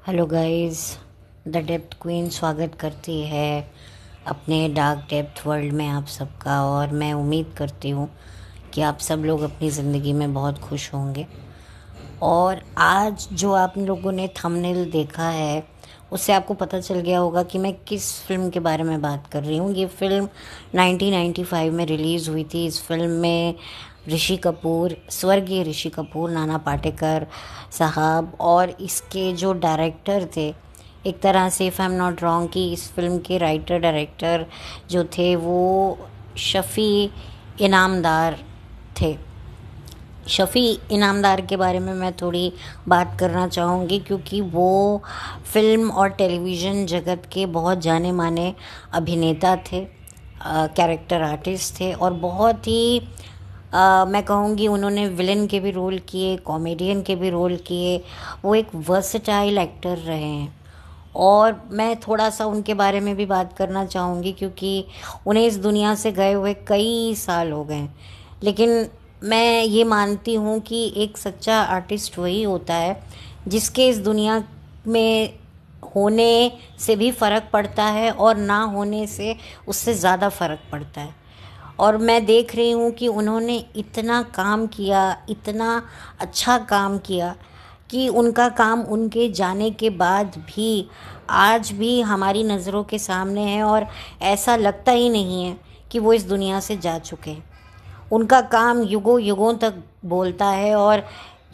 Hello guys, the depth queen स्वागत करती है अपने डार्क डेप्थ वर्ल्ड में आप सबका। और मैं उम्मीद करती हूँ कि आप सब लोग अपनी ज़िंदगी में बहुत खुश होंगे। और आज जो आप लोगों ने थंबनेल देखा है उससे आपको पता चल गया होगा कि मैं किस फिल्म के बारे में बात कर रही हूँ। ये फ़िल्म 1995 में रिलीज़ हुई थी। इस फिल्म में ऋषि कपूर, स्वर्गीय ऋषि कपूर, नाना पाटेकर साहब और इसके जो डायरेक्टर थे, एक तरह से if I am not wrong कि इस फिल्म के राइटर डायरेक्टर जो थे वो शफ़ी इनामदार थे। शफ़ी इनामदार के बारे में मैं थोड़ी बात करना चाहूँगी क्योंकि वो फिल्म और टेलीविज़न जगत के बहुत जाने माने अभिनेता थे, कैरेक्टर आर्टिस्ट थे और बहुत ही मैं कहूँगी उन्होंने विलन के भी रोल किए, कॉमेडियन के भी रोल किए। वो एक वर्सटाइल एक्टर रहे हैं और मैं थोड़ा सा उनके बारे में भी बात करना चाहूँगी क्योंकि उन्हें इस दुनिया से गए हुए कई साल हो गए। लेकिन मैं ये मानती हूँ कि एक सच्चा आर्टिस्ट वही होता है जिसके इस दुनिया में होने से भी फ़र्क पड़ता है और ना होने से उससे ज़्यादा फ़र्क पड़ता है। और मैं देख रही हूँ कि उन्होंने इतना काम किया, इतना अच्छा काम किया कि उनका काम उनके जाने के बाद भी आज भी हमारी नज़रों के सामने है और ऐसा लगता ही नहीं है कि वो इस दुनिया से जा चुके हैं। उनका काम युगों युगों तक बोलता है और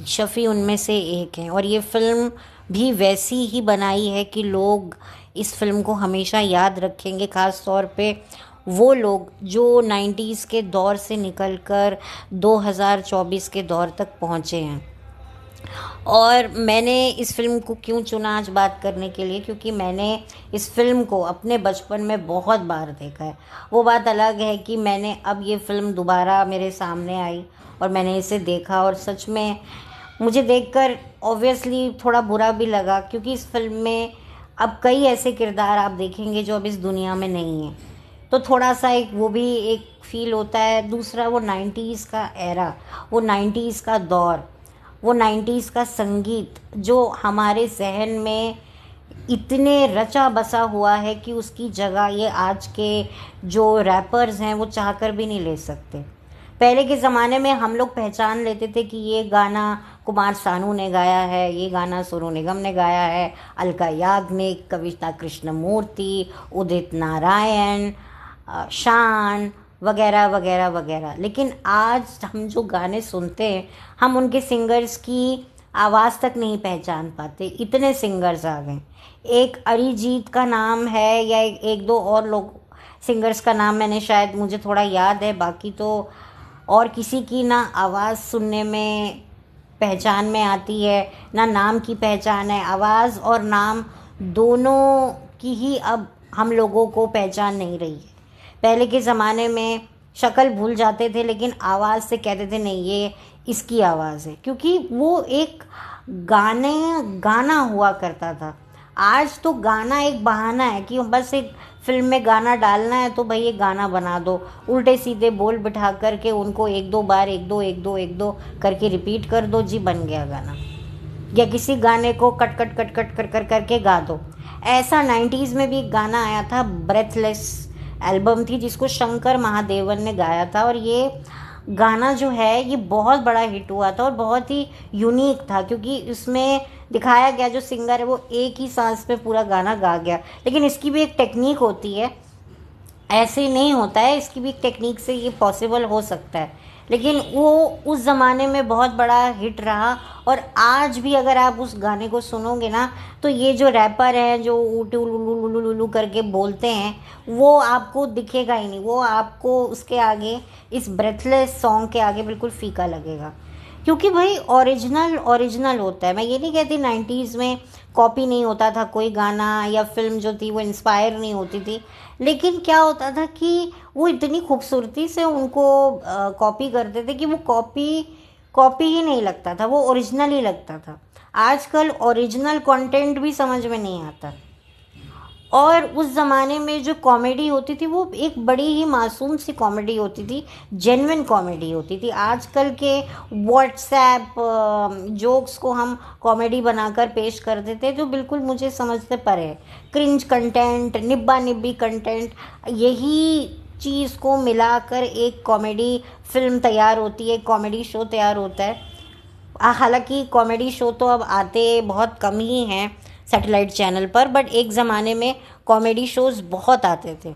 शफ़ी उनमें से एक हैं। और ये फ़िल्म भी वैसी ही बनाई है कि लोग इस फिल्म को हमेशा याद रखेंगे, ख़ास तौर पे वो लोग जो 90s के दौर से निकलकर 2024 के दौर तक पहुँचे हैं। और मैंने इस फ़िल्म को क्यों चुना आज बात करने के लिए, क्योंकि मैंने इस फ़िल्म को अपने बचपन में बहुत बार देखा है। वो बात अलग है कि मैंने अब ये फ़िल्म दोबारा मेरे सामने आई और मैंने इसे देखा और सच में मुझे देखकर ऑब्वियसली थोड़ा बुरा भी लगा क्योंकि इस फिल्म में अब कई ऐसे किरदार आप देखेंगे जो अब इस दुनिया में नहीं हैं। तो थोड़ा सा एक वो भी एक फ़ील होता है। दूसरा वो 90s का एरा, वो 90s का दौर, वो 90s का संगीत जो हमारे जहन में इतने रचा बसा हुआ है कि उसकी जगह ये आज के जो रैपर्स हैं वो चाहकर भी नहीं ले सकते। पहले के ज़माने में हम लोग पहचान लेते थे कि ये गाना कुमार सानू ने गाया है, ये गाना सोनू निगम ने गाया है, अलका याग्निक, कविता कृष्णमूर्ति, उदित नारायण, शान वगैरह वगैरह वगैरह। लेकिन आज हम जो गाने सुनते हैं हम उनके सिंगर्स की आवाज़ तक नहीं पहचान पाते, इतने सिंगर्स आ गए। एक अरिजीत का नाम है या एक दो और लोग सिंगर्स का नाम मैंने शायद मुझे थोड़ा याद है, बाकी तो और किसी की ना आवाज़ सुनने में पहचान में आती है ना नाम की पहचान है। आवाज़ और नाम दोनों की ही अब हम लोगों को पहचान नहीं रही है। पहले के ज़माने में शक्ल भूल जाते थे लेकिन आवाज़ से कहते थे नहीं ये इसकी आवाज़ है, क्योंकि वो एक गाना हुआ करता था। आज तो गाना एक बहाना है कि बस एक फिल्म में गाना डालना है तो भाई ये गाना बना दो, उल्टे सीधे बोल बिठा करके उनको एक दो बार एक दो एक दो एक दो करके रिपीट कर दो, जी बन गया गाना। या किसी गाने को कट कट कट कट कर कर करके गा दो। ऐसा 90s में भी एक गाना आया था, ब्रेथलेस एल्बम थी जिसको शंकर महादेवन ने गाया था और ये गाना जो है ये बहुत बड़ा हिट हुआ था और बहुत ही यूनिक था क्योंकि इसमें दिखाया गया जो सिंगर है वो एक ही सांस पे पूरा गाना गा गया। लेकिन इसकी भी एक टेक्निक होती है, ऐसे नहीं होता है, इसकी भी एक टेक्निक से ये पॉसिबल हो सकता है। लेकिन वो उस ज़माने में बहुत बड़ा हिट रहा और आज भी अगर आप उस गाने को सुनोगे ना तो ये जो रैपर हैं जो ऊटू लुलू लुलू लुलू करके बोलते हैं वो आपको दिखेगा ही नहीं, वो आपको उसके आगे, इस ब्रेथलेस सॉन्ग के आगे बिल्कुल फीका लगेगा। क्योंकि भाई ओरिजिनल ओरिजिनल होता है। मैं ये नहीं कहती 90s में कॉपी नहीं होता था कोई गाना या फिल्म जो थी वो इंस्पायर नहीं होती थी, लेकिन क्या होता था कि वो इतनी खूबसूरती से उनको कॉपी करते थे कि वो कॉपी कॉपी ही नहीं लगता था, वो ओरिजिनल ही लगता था। आजकल ओरिजिनल कंटेंट भी समझ में नहीं आता। और उस ज़माने में जो कॉमेडी होती थी वो एक बड़ी ही मासूम सी कॉमेडी होती थी, जेन्युइन कॉमेडी होती थी। आजकल के व्हाट्सएप जोक्स को हम कॉमेडी बनाकर पेश कर देते हैं, जो बिल्कुल मुझे समझ से परे है। क्रिंज कंटेंट, निब्बा निब्बी कंटेंट, यही चीज़ को मिलाकर एक कॉमेडी फिल्म तैयार होती है, कॉमेडी शो तैयार होता है। हालांकि कॉमेडी शो तो अब आते बहुत कम ही हैं सैटेलाइट चैनल पर, बट एक ज़माने में कॉमेडी शोज़ बहुत आते थे।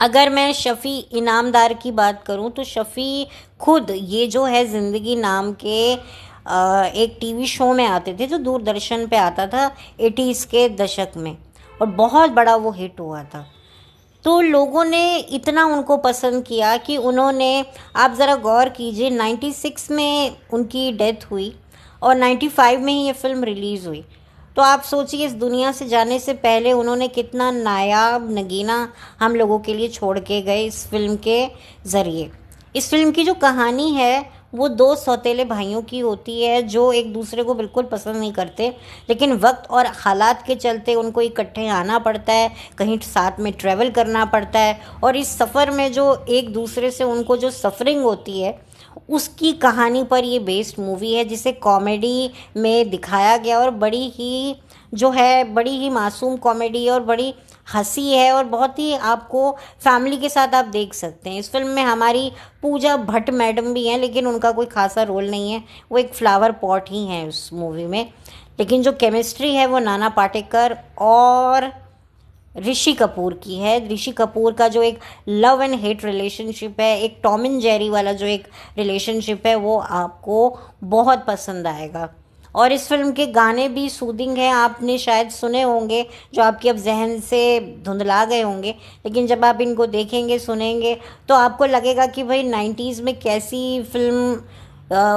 अगर मैं शफ़ी इनामदार की बात करूं तो शफ़ी खुद ये जो है ज़िंदगी नाम के एक टीवी शो में आते थे, जो दूरदर्शन पे आता था 80s के दशक में, और बहुत बड़ा वो हिट हुआ था। तो लोगों ने इतना उनको पसंद किया कि उन्होंने, आप ज़रा गौर कीजिए, 96 में उनकी डेथ हुई और 95 में ही ये फ़िल्म रिलीज़ हुई। तो आप सोचिए, इस दुनिया से जाने से पहले उन्होंने कितना नायाब नगीना हम लोगों के लिए छोड़ के गए इस फिल्म के ज़रिए। इस फिल्म की जो कहानी है वो दो सौतेले भाइयों की होती है, जो एक दूसरे को बिल्कुल पसंद नहीं करते, लेकिन वक्त और हालात के चलते उनको इकट्ठे आना पड़ता है, कहीं साथ में ट्रैवल करना पड़ता है, और इस सफ़र में जो एक दूसरे से उनको जो सफरिंग होती है उसकी कहानी पर ये बेस्ड मूवी है, जिसे कॉमेडी में दिखाया गया, और बड़ी ही जो है बड़ी ही मासूम कॉमेडी और बड़ी हंसी है, और बहुत ही आपको फैमिली के साथ आप देख सकते हैं। इस फिल्म में हमारी पूजा भट्ट मैडम भी हैं, लेकिन उनका कोई खासा रोल नहीं है, वो एक फ्लावर पॉट ही हैं उस मूवी में। लेकिन जो केमिस्ट्री है वो नाना पाटेकर और ऋषि कपूर की है। ऋषि कपूर का जो एक लव एंड हेट रिलेशनशिप है, एक टॉम एंड जेरी वाला जो एक रिलेशनशिप है, वो आपको बहुत पसंद आएगा। और इस फिल्म के गाने भी सूदिंग हैं, आपने शायद सुने होंगे, जो आपके अब जहन से धुंधला गए होंगे, लेकिन जब आप इनको देखेंगे, सुनेंगे, तो आपको लगेगा कि भाई 90s में कैसी फिल्म,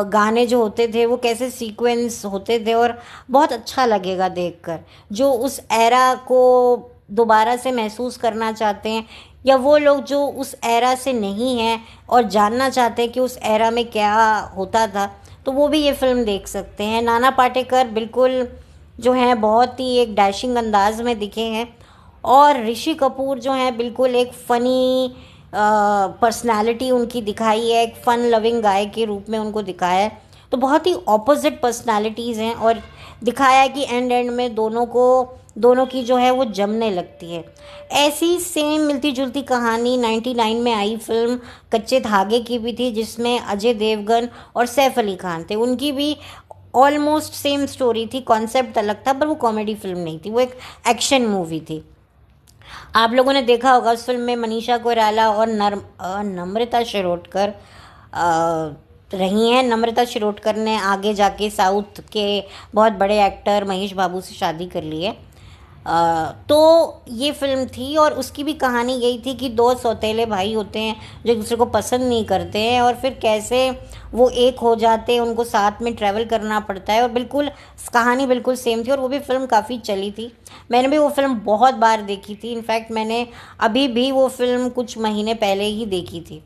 गाने जो होते थे वो कैसे सीक्वेंस होते थे, और बहुत अच्छा लगेगा देखकर। जो उस एरा को दोबारा से महसूस करना चाहते हैं, या वो लोग जो उस एरा से नहीं हैं और जानना चाहते हैं कि उस एरा में क्या होता था, तो वो भी ये फिल्म देख सकते हैं। नाना पाटेकर बिल्कुल जो हैं बहुत ही एक डैशिंग अंदाज में दिखे हैं, और ऋषि कपूर जो हैं बिल्कुल एक फ़नी पर्सनालिटी उनकी दिखाई है, एक फ़न लविंग गाय के रूप में उनको दिखाया है। तो बहुत ही ऑपोजिट पर्सनालिटीज़ हैं, और दिखाया है कि एंड में दोनों की जो है वो जमने लगती है। ऐसी सेम मिलती जुलती कहानी 99 में आई फिल्म कच्चे धागे की भी थी, जिसमें अजय देवगन और सैफ अली खान थे। उनकी भी ऑलमोस्ट सेम स्टोरी थी, कॉन्सेप्ट अलग था, पर वो कॉमेडी फिल्म नहीं थी, वो एक एक्शन मूवी थी। आप लोगों ने देखा होगा उस फिल्म में मनीषा कोइराला और नम्रता शिरोडकर रही हैं। नम्रता शिरोडकर ने आगे जाके साउथ के बहुत बड़े एक्टर महेश बाबू से शादी कर ली है। तो ये फिल्म थी, और उसकी भी कहानी यही थी कि दो सौतेले भाई होते हैं जो एक दूसरे को पसंद नहीं करते हैं, और फिर कैसे वो एक हो जाते हैं, उनको साथ में ट्रैवल करना पड़ता है, और बिल्कुल कहानी बिल्कुल सेम थी, और वो भी फिल्म काफ़ी चली थी। मैंने भी वो फिल्म बहुत बार देखी थी, इनफैक्ट मैंने अभी भी वो फिल्म कुछ महीने पहले ही देखी थी।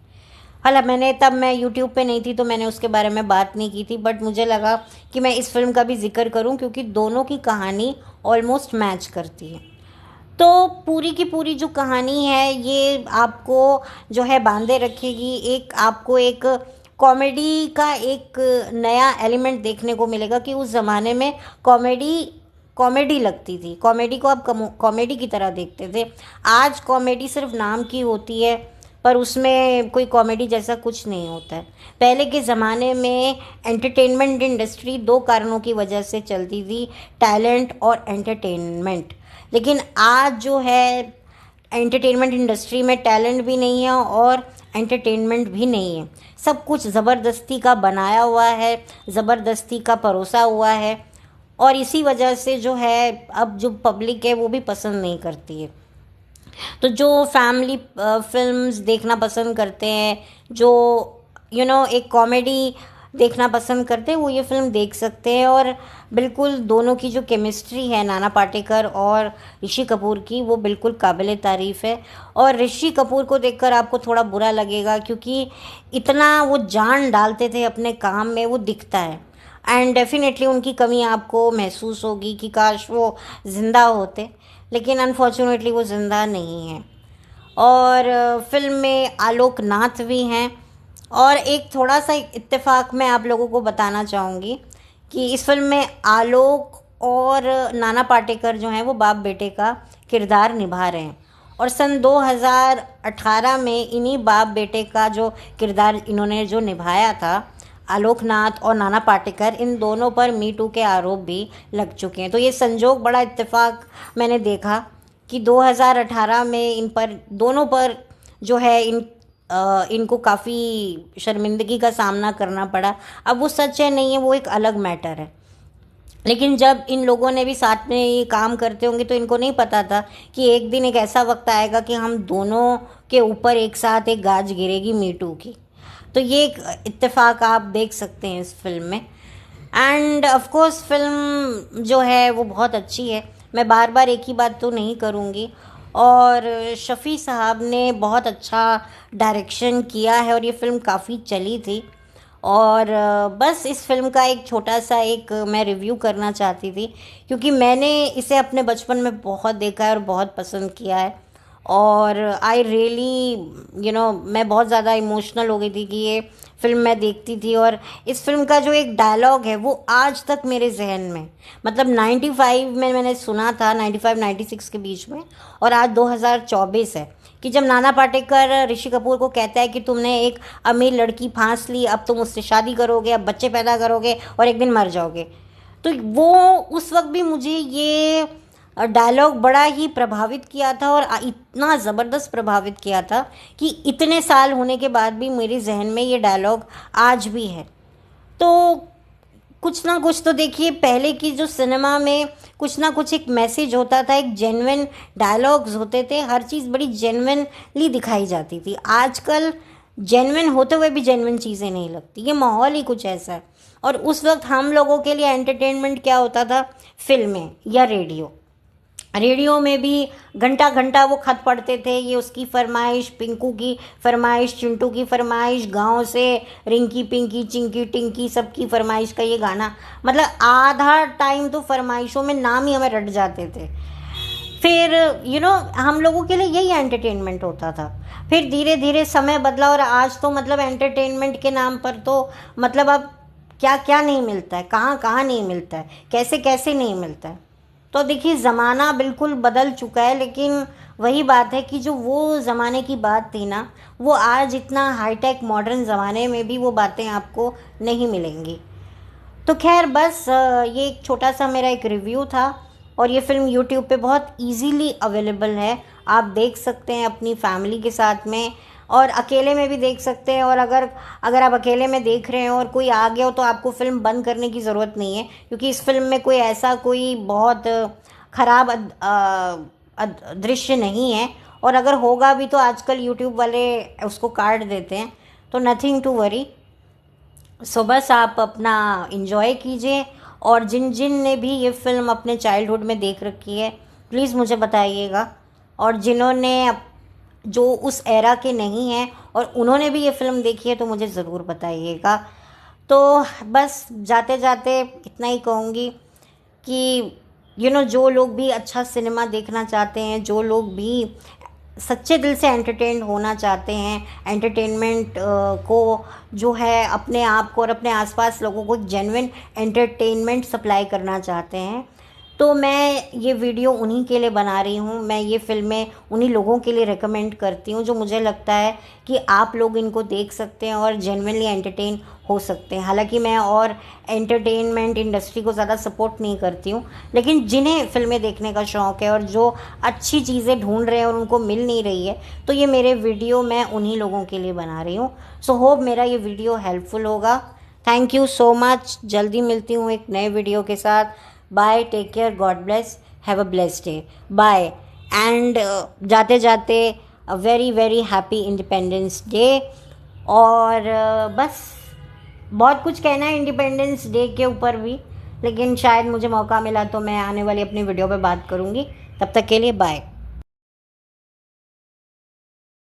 मैंने तब मैं यूट्यूब पे नहीं थी तो मैंने उसके बारे में बात नहीं की थी, बट मुझे लगा कि मैं इस फिल्म का भी जिक्र करूं, क्योंकि दोनों की कहानी ऑलमोस्ट मैच करती है। तो पूरी की पूरी जो कहानी है ये आपको जो है बांधे रखेगी, आपको एक कॉमेडी का एक नया एलिमेंट देखने को मिलेगा कि उस ज़माने में कॉमेडी लगती थी, कॉमेडी को आप कॉमेडी की तरह देखते थे। आज कॉमेडी सिर्फ नाम की होती है, पर उसमें कोई कॉमेडी जैसा कुछ नहीं होता है। पहले के ज़माने में एंटरटेनमेंट इंडस्ट्री दो कारणों की वजह से चलती थी, टैलेंट और एंटरटेनमेंट। लेकिन आज जो है एंटरटेनमेंट इंडस्ट्री में टैलेंट भी नहीं है और एंटरटेनमेंट भी नहीं है, सब कुछ ज़बरदस्ती का बनाया हुआ है, ज़बरदस्ती का परोसा हुआ है, और इसी वजह से जो है अब जो पब्लिक है वो भी पसंद नहीं करती है। तो जो फैमिली फिल्म्स देखना पसंद करते हैं, जो एक कॉमेडी देखना पसंद करते हैं, वो ये फिल्म देख सकते हैं। और बिल्कुल दोनों की जो केमिस्ट्री है नाना पाटेकर और ऋषि कपूर की, वो बिल्कुल काबिल तारीफ़ है। और ऋषि कपूर को देखकर आपको थोड़ा बुरा लगेगा, क्योंकि इतना वो जान डालते थे अपने काम में, वो दिखता है। एंड डेफिनेटली उनकी कमी आपको महसूस होगी कि काश वो ज़िंदा होते, लेकिन अनफॉर्चुनेटली वो ज़िंदा नहीं हैं। और फिल्म में आलोक नाथ भी हैं। और एक थोड़ा सा इत्तेफाक मैं आप लोगों को बताना चाहूँगी कि इस फिल्म में आलोक और नाना पाटेकर जो हैं वो बाप बेटे का किरदार निभा रहे हैं। और सन 2018 में इन्हीं बाप बेटे का जो किरदार इन्होंने जो निभाया था, आलोक नाथ और नाना पाटेकर, इन दोनों पर मी टू के आरोप भी लग चुके हैं। तो ये संजोग बड़ा इत्तेफाक मैंने देखा कि 2018 में इन पर दोनों पर जो है इनको काफ़ी शर्मिंदगी का सामना करना पड़ा। अब वो सच है नहीं है वो एक अलग मैटर है, लेकिन जब इन लोगों ने भी साथ में ये काम करते होंगे तो इनको नहीं पता था कि एक दिन एक ऐसा वक्त आएगा कि हम दोनों के ऊपर एक साथ एक गाज गिरेगी मी टू की। तो ये एक इत्तेफाक आप देख सकते हैं इस फिल्म में। एंड ऑफ कोर्स फिल्म जो है वो बहुत अच्छी है, मैं बार बार एक ही बात तो नहीं करूँगी। और शफ़ी साहब ने बहुत अच्छा डायरेक्शन किया है और ये फ़िल्म काफ़ी चली थी। और बस इस फिल्म का एक छोटा सा एक मैं रिव्यू करना चाहती थी, क्योंकि मैंने इसे अपने बचपन में बहुत देखा है और बहुत पसंद किया है। और आई रियली मैं बहुत ज़्यादा इमोशनल हो गई थी कि ये फिल्म मैं देखती थी। और इस फिल्म का जो एक डायलॉग है वो आज तक मेरे जहन में, मतलब 95 में मैंने सुना था, 95-96 के बीच में, और आज 2024 है, कि जब नाना पाटेकर ऋषि कपूर को कहता है कि तुमने एक अमीर लड़की फांस ली, अब तुम उससे शादी करोगे, अब बच्चे पैदा करोगे और एक दिन मर जाओगे। तो वो उस वक्त भी मुझे ये डायलॉग बड़ा ही प्रभावित किया था, और इतना ज़बरदस्त प्रभावित किया था कि इतने साल होने के बाद भी मेरे जहन में ये डायलॉग आज भी है। तो कुछ ना कुछ तो देखिए, पहले की जो सिनेमा में कुछ ना कुछ एक मैसेज होता था, एक जेन्युइन डायलॉग्स होते थे, हर चीज़ बड़ी जेन्युइनली दिखाई जाती थी। आजकल जेन्युइन होते हुए भी जेन्युइन चीज़ें नहीं लगती, ये माहौल ही कुछ ऐसा है। और उस वक्त हम लोगों के लिए एंटरटेनमेंट क्या होता था, फिल्में या रेडियो में भी घंटा घंटा वो खत पढ़ते थे, ये उसकी फरमाइश, पिंकू की फरमाइश, चिंटू की फरमाइश, गांव से रिंकी पिंकी चिंकी टिंकी सबकी फरमाइश का ये गाना, मतलब आधा टाइम तो फरमाइशों में नाम ही हमें रट जाते थे। फिर हम लोगों के लिए यही एंटरटेनमेंट होता था। फिर धीरे धीरे समय बदला और आज तो मतलब एंटरटेनमेंट के नाम पर तो मतलब अब क्या क्या नहीं मिलता है, कहाँ कहाँ नहीं मिलता है, कैसे कैसे नहीं मिलता है। तो देखिए ज़माना बिल्कुल बदल चुका है, लेकिन वही बात है कि जो वो ज़माने की बात थी ना, वो आज इतना हाईटेक मॉडर्न ज़माने में भी वो बातें आपको नहीं मिलेंगी। तो खैर बस ये एक छोटा सा मेरा एक रिव्यू था। और ये फ़िल्म यूट्यूब पे बहुत इजीली अवेलेबल है, आप देख सकते हैं अपनी फैमिली के साथ में, और अकेले में भी देख सकते हैं। और अगर आप अकेले में देख रहे हैं और कोई आ गया हो तो आपको फ़िल्म बंद करने की ज़रूरत नहीं है, क्योंकि इस फिल्म में कोई बहुत ख़राब दृश्य नहीं है। और अगर होगा भी तो आजकल यूट्यूब वाले उसको काट देते हैं, तो नथिंग टू वरी। सो बस आप अपना इंजॉय कीजिए। और जिन जिन ने भी ये फ़िल्म अपने चाइल्डहुड में देख रखी है प्लीज़ मुझे बताइएगा, और जिन्होंने जो उस एरा के नहीं हैं और उन्होंने भी ये फ़िल्म देखी है तो मुझे ज़रूर बताइएगा। तो बस जाते जाते इतना ही कहूँगी कि जो लोग भी अच्छा सिनेमा देखना चाहते हैं, जो लोग भी सच्चे दिल से एंटरटेन होना चाहते हैं, एंटरटेनमेंट को जो है अपने आप को और अपने आसपास लोगों को जेन्युइन एंटरटेनमेंट सप्लाई करना चाहते हैं, तो मैं ये वीडियो उन्हीं के लिए बना रही हूँ। मैं ये फ़िल्में उन्हीं लोगों के लिए रेकमेंड करती हूँ जो मुझे लगता है कि आप लोग इनको देख सकते हैं और जेन्युइनली एंटरटेन हो सकते हैं। हालांकि मैं और एंटरटेनमेंट इंडस्ट्री को ज़्यादा सपोर्ट नहीं करती हूँ, लेकिन जिन्हें फ़िल्में देखने का शौक़ है और जो अच्छी चीज़ें ढूंढ रहे हैं और उनको मिल नहीं रही है, तो ये मेरे वीडियो मैं उन्हीं लोगों के लिए बना रही हूँ। सो होप मेरा ये वीडियो हेल्पफुल होगा। Thank you so much. जल्दी मिलती हूँ एक नए वीडियो के साथ। Bye, take care, god bless, have a blessed day, bye. And जाते जाते a very very happy independence day. और बस बहुत कुछ कहना है इंडिपेंडेंस डे के ऊपर भी, लेकिन शायद मुझे मौका मिला तो मैं आने वाली अपनी वीडियो पे बात करूँगी। तब तक के लिए बाय।